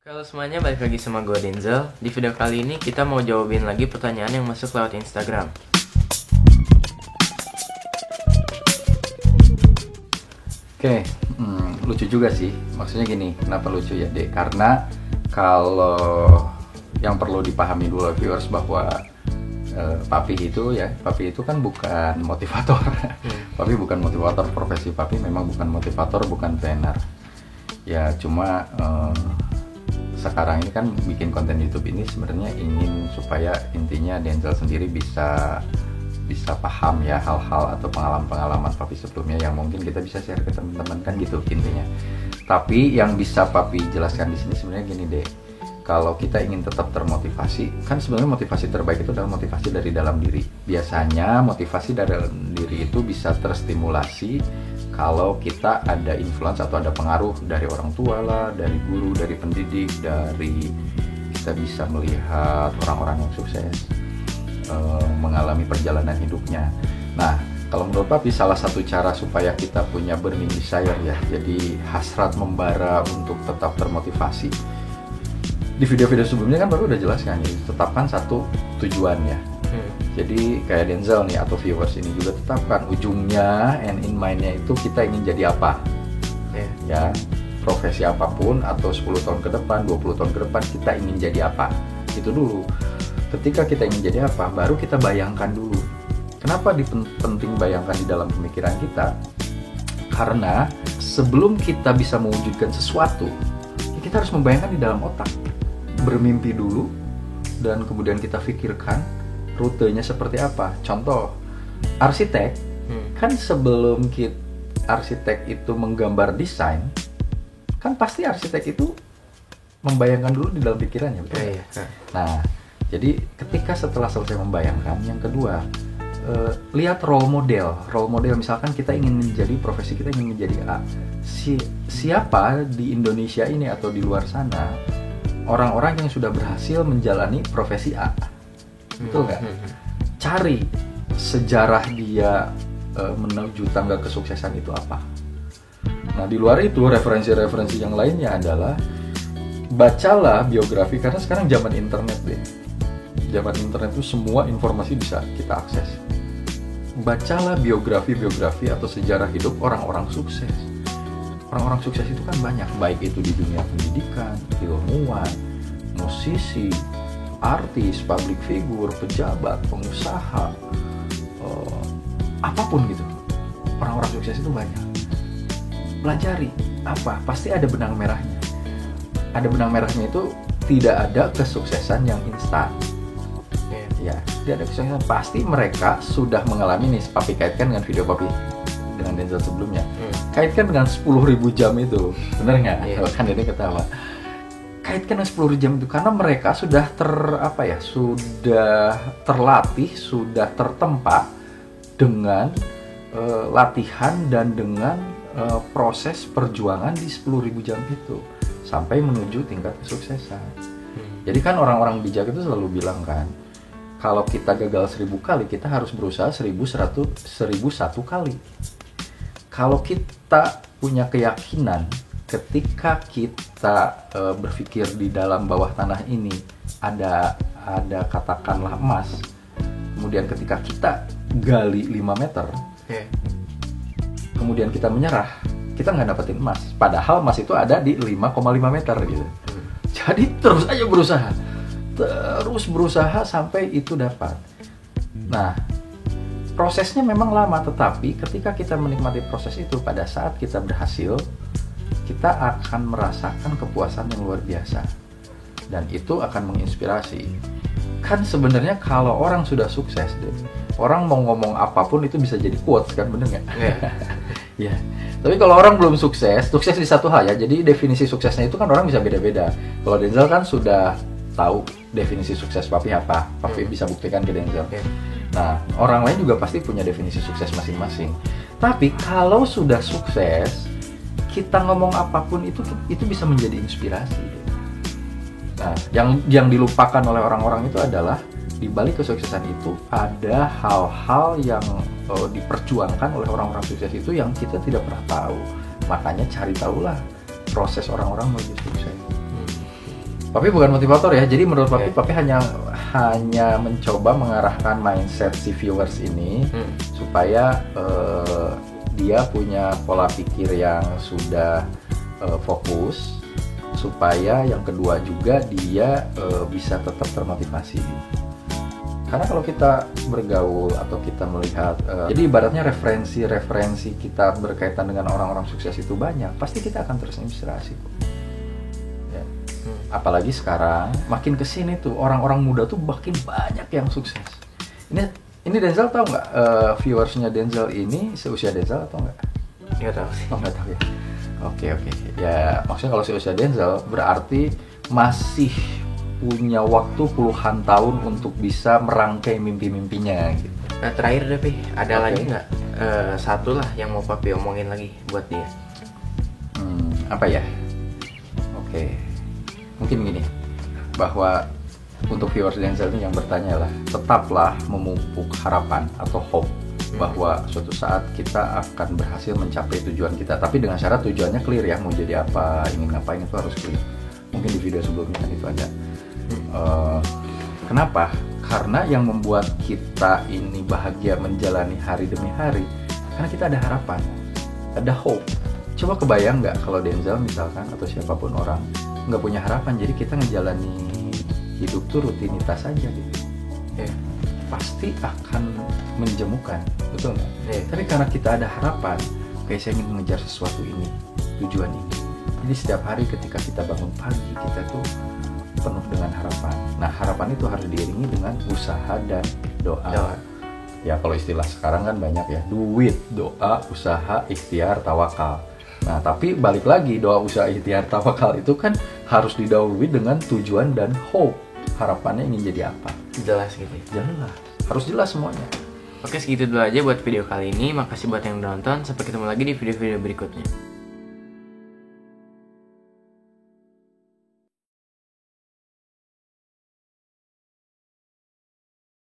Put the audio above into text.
Halo semuanya, balik lagi sama gue Denzel. Di video kali ini kita mau jawabin lagi pertanyaan yang masuk lewat Instagram. Oke, lucu juga sih. Maksudnya gini, kenapa lucu ya, Dek? Karena kalau yang perlu dipahami dulu viewers bahwa Papi itu kan bukan motivator. Papi bukan motivator, profesi Papi memang bukan motivator, bukan trainer. Ya cuma sekarang ini kan bikin konten YouTube ini sebenarnya ingin supaya intinya Denzel sendiri bisa paham ya hal-hal atau pengalaman-pengalaman Papi sebelumnya yang mungkin kita bisa share ke teman-teman, kan gitu intinya. Tapi yang bisa Papi jelaskan di sini sebenarnya gini deh. Kalau kita ingin tetap termotivasi, kan sebenarnya motivasi terbaik itu adalah motivasi dari dalam diri. Biasanya motivasi dari dalam diri itu bisa terstimulasi kalau kita ada influence atau ada pengaruh dari orang tua lah, dari guru, dari pendidik, dari kita bisa melihat orang-orang yang sukses mengalami perjalanan hidupnya. Nah, kalau menurut Papi salah satu cara supaya kita punya burning desire ya, jadi hasrat membara untuk tetap termotivasi. Di video-video sebelumnya kan baru udah jelaskan ya, tetapkan satu tujuan ya. Jadi kayak Denzel nih atau viewers ini juga tetapkan ujungnya, end in mind-nya itu kita ingin jadi apa. Ya, profesi apapun atau 10 tahun ke depan, 20 tahun ke depan kita ingin jadi apa. Itu dulu. Ketika kita ingin jadi apa, baru kita bayangkan dulu. Kenapa penting bayangkan di dalam pemikiran kita? Karena sebelum kita bisa mewujudkan sesuatu, kita harus membayangkan di dalam otak. Bermimpi dulu, dan kemudian kita pikirkan rutenya seperti apa. Contoh, arsitek, kan sebelum arsitek itu menggambar desain, kan pasti arsitek itu membayangkan dulu di dalam pikirannya, betul? Iya. Nah, jadi ketika setelah selesai membayangkan, yang kedua, lihat role model. Role model misalkan kita ingin menjadi, profesi kita ingin menjadi A. Siapa di Indonesia ini atau di luar sana orang-orang yang sudah berhasil menjalani profesi A? Betul nggak? Cari sejarah dia menuju tangga kesuksesan itu apa. Nah, di luar itu referensi-referensi yang lainnya adalah bacalah biografi, karena sekarang zaman internet deh. Zaman internet itu semua informasi bisa kita akses. Bacalah biografi atau sejarah hidup orang-orang sukses. Orang-orang sukses itu kan banyak, baik itu di dunia pendidikan, ilmuwan, musisi, artis, public figure, pejabat, pengusaha, apapun gitu. Orang-orang sukses itu banyak. Pelajari apa? Pasti ada benang merahnya. Ada benang merahnya itu tidak ada kesuksesan yang instan. Ya, tidak ada kesuksesan. Pasti mereka sudah mengalami nih. Papi kaitkan dengan video Papi dengan Denzel sebelumnya. Kaitkan dengan 10.000 jam itu, benar nggak? Kan ini ketawa. Kaitkan dengan 10.000 jam itu karena mereka sudah sudah terlatih, sudah tertempa dengan latihan dan dengan proses perjuangan di 10.000 jam itu sampai menuju tingkat kesuksesan. Jadi kan orang-orang bijak itu selalu bilang kan, kalau kita gagal 1000 kali, kita harus berusaha 1101 kali. Kalau kita punya keyakinan ketika kita berpikir di dalam bawah tanah ini ada katakanlah emas, kemudian ketika kita gali 5 meter, kemudian kita menyerah, kita nggak dapetin emas. Padahal emas itu ada di 5,5 meter gitu. Jadi terus aja berusaha sampai itu dapat. Nah, prosesnya memang lama, tetapi ketika kita menikmati proses itu, pada saat kita berhasil, kita akan merasakan kepuasan yang luar biasa. Dan itu akan menginspirasi. Kan sebenarnya kalau orang sudah sukses, orang mau ngomong apapun itu bisa jadi quotes, kan, bener nggak? Ya. Tapi kalau orang belum sukses di satu hal ya. Jadi definisi suksesnya itu kan orang bisa beda-beda. Kalau Denzel kan sudah tahu definisi sukses Papi apa. Papi bisa buktikan ke Denzel. Nah, orang lain juga pasti punya definisi sukses masing-masing. Tapi kalau sudah sukses, kita ngomong apapun itu bisa menjadi inspirasi. Nah, yang dilupakan oleh orang-orang itu adalah di balik kesuksesan itu ada hal-hal yang diperjuangkan oleh orang-orang sukses itu yang kita tidak pernah tahu. Makanya cari tahulah proses orang-orang menuju sukses. Papi bukan motivator ya. Jadi menurut Papi, Oke. Papi hanya mencoba mengarahkan mindset si viewers ini supaya dia punya pola pikir yang sudah fokus, supaya yang kedua juga dia bisa tetap termotivasi. Karena kalau kita bergaul atau kita melihat, jadi ibaratnya referensi kita berkaitan dengan orang-orang sukses itu banyak, pasti kita akan terinspirasi kok. Ya. Apalagi sekarang makin kesini tuh orang-orang muda tuh makin banyak yang sukses. Ini Denzel tahu nggak, viewersnya Denzel ini seusia Denzel atau nggak? Nggak tahu sih. Oh, nggak tahu ya. Oke. Ya maksudnya kalau seusia Denzel berarti masih punya waktu puluhan tahun untuk bisa merangkai mimpi-mimpinya gitu. Nah terakhir deh Pi, ada Oke. lagi nggak satu lah yang mau Papi omongin lagi buat dia? Apa ya? Oke. Mungkin gini, bahwa untuk viewers Denzel ini yang bertanya lah, tetaplah memupuk harapan atau hope bahwa suatu saat kita akan berhasil mencapai tujuan kita. Tapi dengan syarat tujuannya clear ya, mau jadi apa, ingin ngapain itu harus clear. Mungkin di video sebelumnya kan itu ada. Kenapa? Karena yang membuat kita ini bahagia menjalani hari demi hari, karena kita ada harapan, ada hope. Coba kebayang nggak kalau Denzel misalkan atau siapapun orang nggak punya harapan, jadi kita ngejalani hidup tuh rutinitas aja gitu. Ya. Pasti akan menjemukan, betul nggak? Ya. Tapi karena kita ada harapan, kayak saya ingin mengejar sesuatu ini, tujuan ini. Jadi setiap hari ketika kita bangun pagi, kita tuh penuh dengan harapan. Nah, harapan itu harus diiringi dengan usaha dan doa. Ya, kalau istilah sekarang kan banyak ya, duit, doa, usaha, ikhtiar, tawakal. Nah, tapi balik lagi, doa, usaha, ikhtiar, tawakal itu kan harus didahului dengan tujuan dan hope. Harapannya ingin jadi apa? Jelas gitu. Jelas, harus jelas semuanya. Oke segitu dulu aja buat video kali ini. Makasih buat yang udah nonton. Sampai ketemu lagi di video-video berikutnya.